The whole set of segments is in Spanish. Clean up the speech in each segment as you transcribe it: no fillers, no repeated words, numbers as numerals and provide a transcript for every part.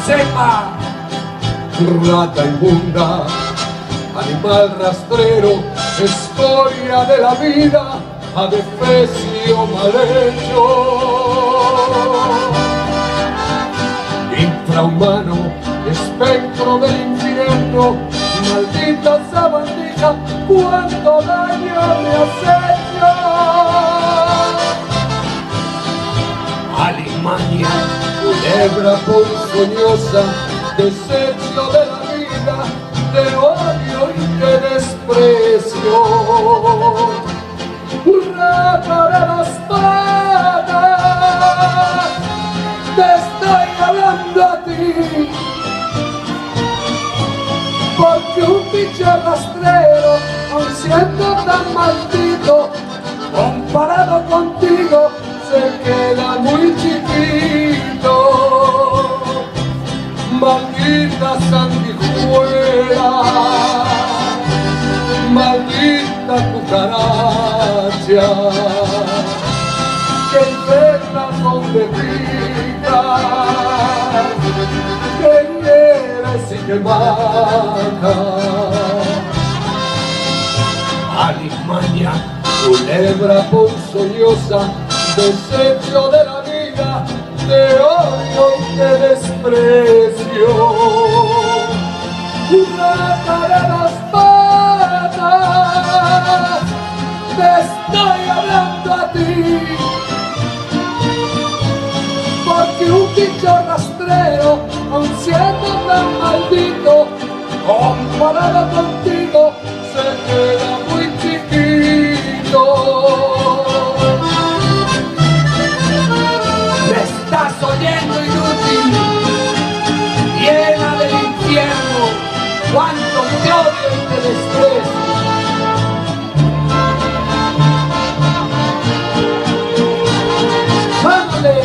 sepa. Rata inmunda, animal rastrero, escoria de la vida, adefesio mal hecho. Infrahumano, espectro del infierno, maldita sabandija, cuánto daño me has hecho. Alimaña, Culebra ponzoñosa, desecho de la vida, te odio y te desprecio. Rata de las patas, te estoy hablando a ti, porque un bicho rastrero, aun siendo tan maldito, comparado contigo, se queda muy chiquito. Maldita sanguijuela, maldita cucaracha, que infectas donde picas, que hieres y que matas. alimaña, Culebra ponzoñosa, desecho de la vida, te odio y te desprecio. Rata de las patas, te estoy hablando a ti, porque un bicho rastrero, aun siendo tan maldito, comparado contigo, se queda muy chiquito. me estás oyendo inútil, llena del infierno, cuánto te odio y te desprecio. ¡Ándale!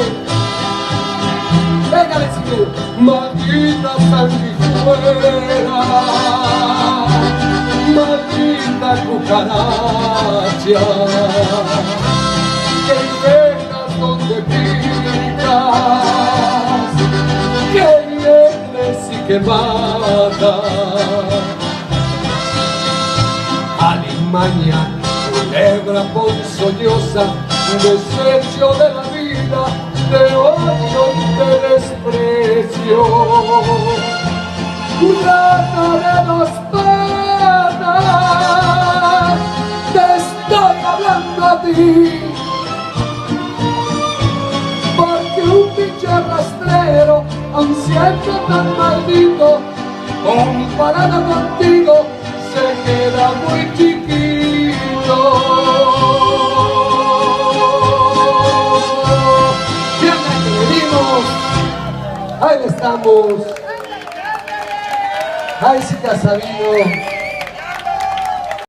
¡Pégale si quieres! Maldita sanguijuela, maldita cucaracha, que infectas donde picas, que hieres y que matas. Alimaña, culebra ponzoñosa, desecho de la vida, te odio y te desprecio. Rata de las patas, te estoy hablando a ti, porque un bicho rastrero, aun siendo tan maldito, comparado contigo, se queda muy chiquito. Fíjate que venimos, ahí estamos, ahí sí que ha sabido.